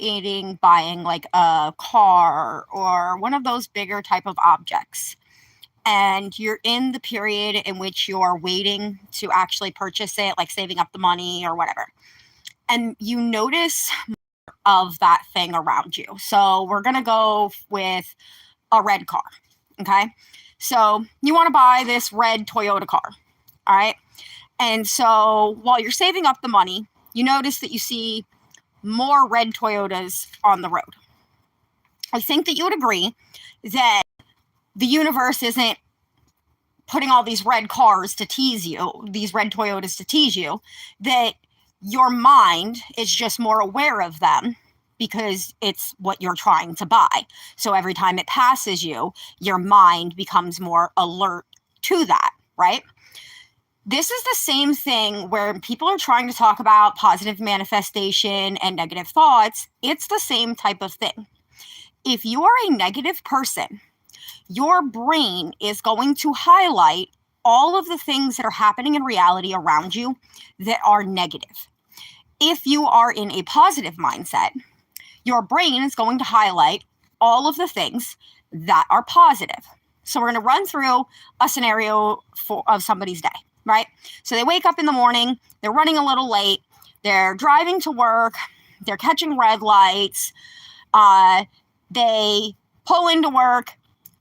contemplating buying like a car or one of those bigger type of objects, and you're in the period in which you're waiting to actually purchase it, like saving up the money or whatever, and you notice of that thing around you. So we're going to go with a red car. Okay. So you want to buy this red Toyota car. All right. And so while you're saving up the money, you notice that you see more red Toyotas on the road. I think that you would agree that the universe isn't putting all these red cars to tease you, these red Toyotas to tease you, that your mind is just more aware of them because it's what you're trying to buy. So every time it passes you, your mind becomes more alert to that, right? This is the same thing where people are trying to talk about positive manifestation and negative thoughts. It's the same type of thing. If you are a negative person, your brain is going to highlight all of the things that are happening in reality around you that are negative. If you are in a positive mindset, your brain is going to highlight all of the things that are positive. So we're going to run through a scenario of somebody's day, right? So they wake up in the morning, they're running a little late, they're driving to work, they're catching red lights, they pull into work,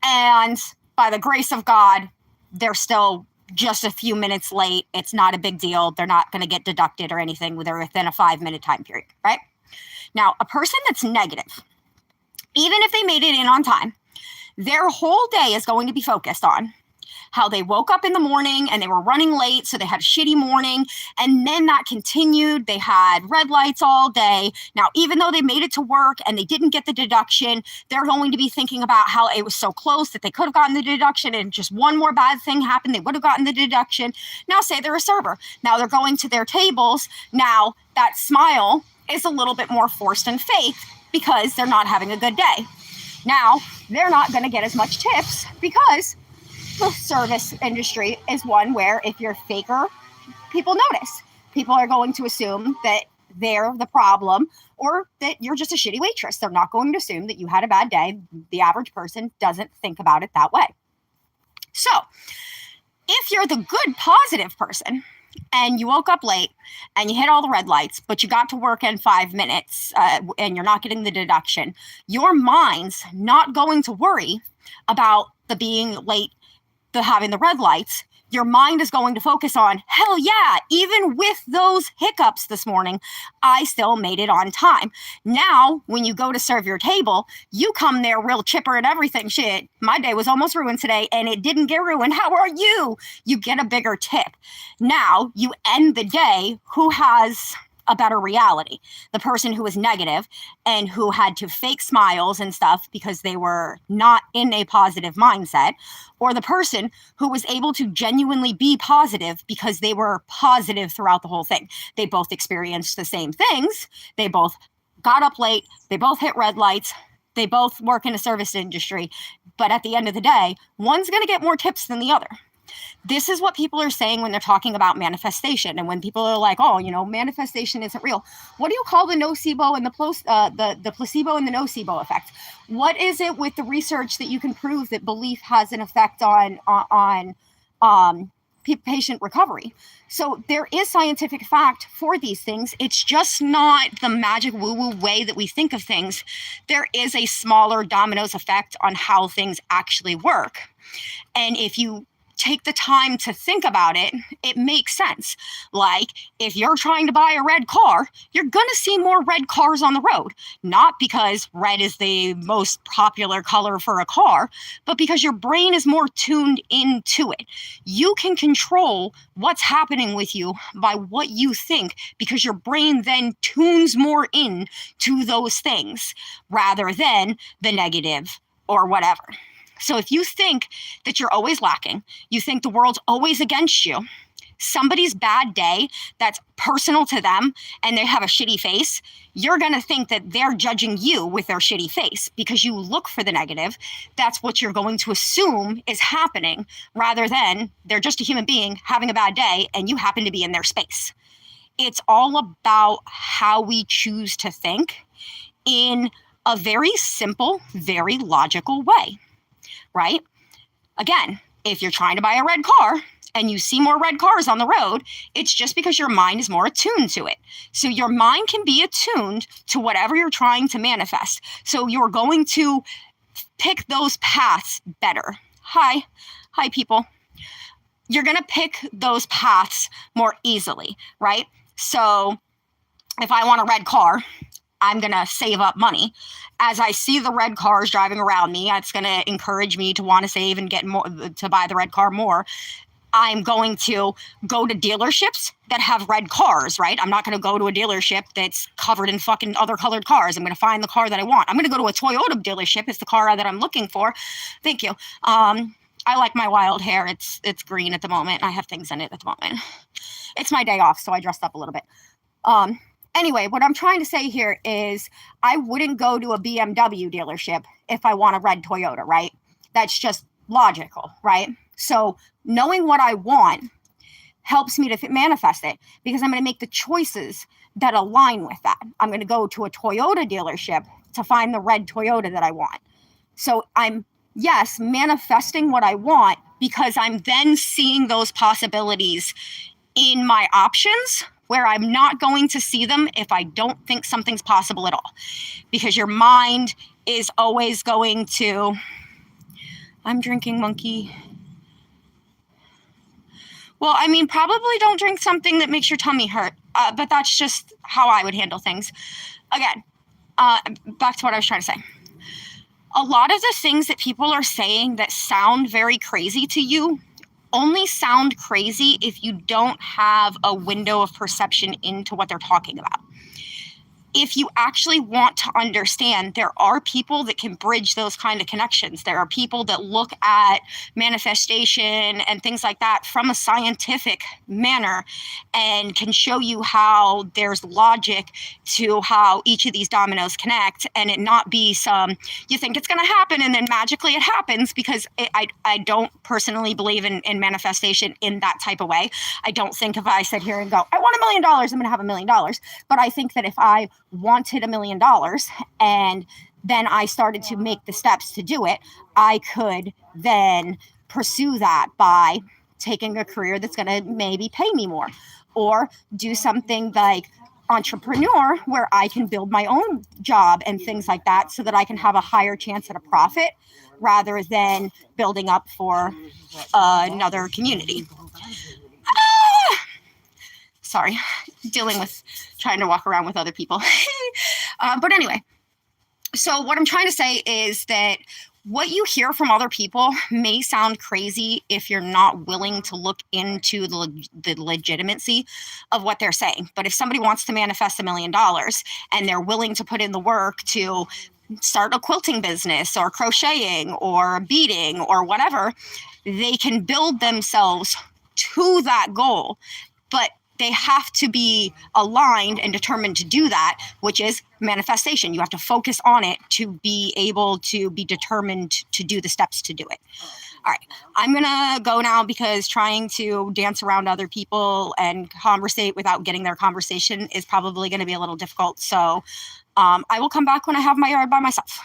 and by the grace of God, they're still just a few minutes late. It's not a big deal. They're not going to get deducted or anything. They're within a 5-minute time period, right? Now, a person that's negative, even if they made it in on time, their whole day is going to be focused on how they woke up in the morning and they were running late, so they had a shitty morning, and then that continued. They had red lights all day. Now, even though they made it to work and they didn't get the deduction, they're going to be thinking about how it was so close that they could have gotten the deduction, and just one more bad thing happened, they would have gotten the deduction. Now, say they're a server. Now they're going to their tables. Now, that smile is a little bit more forced and fake because they're not having a good day. Now, they're not going to get as much tips because the service industry is one where if you're faker, people notice. People are going to assume that they're the problem or that you're just a shitty waitress. They're not going to assume that you had a bad day. The average person doesn't think about it that way. So if you're the good, positive person and you woke up late and you hit all the red lights, but you got to work in 5 minutes and you're not getting the deduction, your mind's not going to worry about the being late, the having the red lights. Your mind is going to focus on, hell yeah, even with those hiccups this morning, I still made it on time. Now, when you go to serve your table, you come there real chipper and everything. Shit, my day was almost ruined today and it didn't get ruined. How are you? You get a bigger tip. Now, you end the day. Who has a better reality? The person who was negative and who had to fake smiles and stuff because they were not in a positive mindset, or the person who was able to genuinely be positive because they were positive throughout the whole thing. They both experienced the same things. They both got up late. They both hit red lights. They both work in a service industry. But at the end of the day, one's going to get more tips than the other. This is what people are saying when they're talking about manifestation. And when people are like, oh, you know, manifestation isn't real. What do you call the nocebo and the placebo and the nocebo effect? What is it with the research that you can prove that belief has an effect on patient recovery? So there is scientific fact for these things. It's just not the magic woo-woo way that we think of things. There is a smaller dominoes effect on how things actually work. And if you take the time to think about it, it makes sense. Like, if you're trying to buy a red car, you're going to see more red cars on the road. Not because red is the most popular color for a car, but because your brain is more tuned into it. You can control what's happening with you by what you think, because your brain then tunes more in to those things rather than the negative or whatever. So if you think that you're always lacking, you think the world's always against you, somebody's bad day that's personal to them and they have a shitty face, you're going to think that they're judging you with their shitty face because you look for the negative. That's what you're going to assume is happening, rather than they're just a human being having a bad day and you happen to be in their space. It's all about how we choose to think. in a very simple, very logical way, right? Again, if you're trying to buy a red car and you see more red cars on the road, it's just because your mind is more attuned to it. So your mind can be attuned to whatever you're trying to manifest. So you're going to pick those paths better. Hi, people. You're going to pick those paths more easily, right? So if I want a red car, I'm going to save up money. As I see the red cars driving around me, it's going to encourage me to want to save and get more, to buy the red car more. I'm going to go to dealerships that have red cars, right? I'm not going to go to a dealership that's covered in fucking other colored cars. I'm going to find the car that I want. I'm going to go to a Toyota dealership. It's the car that I'm looking for. Thank you. I like my wild hair. It's green at the moment. I have things in it at the moment. It's my day off, so I dressed up a little bit. Anyway, what I'm trying to say here is I wouldn't go to a BMW dealership if I want a red Toyota, right? That's just logical, right? So knowing what I want helps me to manifest it because I'm going to make the choices that align with that. I'm going to go to a Toyota dealership to find the red Toyota that I want. So I'm, yes, manifesting what I want because I'm then seeing those possibilities in my options where I'm not going to see them if I don't think something's possible at all. Because your mind is always going to, I'm drinking, monkey. Well, I mean, probably don't drink something that makes your tummy hurt, but that's just how I would handle things. Again, back to what I was trying to say. A lot of the things that people are saying that sound very crazy to you only sound crazy if you don't have a window of perception into what they're talking about. If you actually want to understand, there are people that can bridge those kind of connections. There are people that look at manifestation and things like that from a scientific manner and can show you how there's logic to how each of these dominoes connect and it not be some, you think it's going to happen and then magically it happens because I don't personally believe in manifestation in that type of way. I don't think if I sit here and go, I want $1 million, I'm going to have $1 million. But I think that if I wanted $1 million and then I started to make the steps to do it, I could then pursue that by taking a career that's going to maybe pay me more or do something like entrepreneur where I can build my own job and things like that so that I can have a higher chance at a profit rather than building up for another community. Sorry, dealing with trying to walk around with other people. But anyway, so what I'm trying to say is that what you hear from other people may sound crazy if you're not willing to look into the legitimacy of what they're saying. But if somebody wants to manifest $1 million and they're willing to put in the work to start a quilting business or crocheting or beading or whatever, they can build themselves to that goal. But they have to be aligned and determined to do that, which is manifestation. You have to focus on it to be able to be determined to do the steps to do it. All right, I'm going to go now because trying to dance around other people and conversate without getting their conversation is probably going to be a little difficult. So I will come back when I have my yard by myself.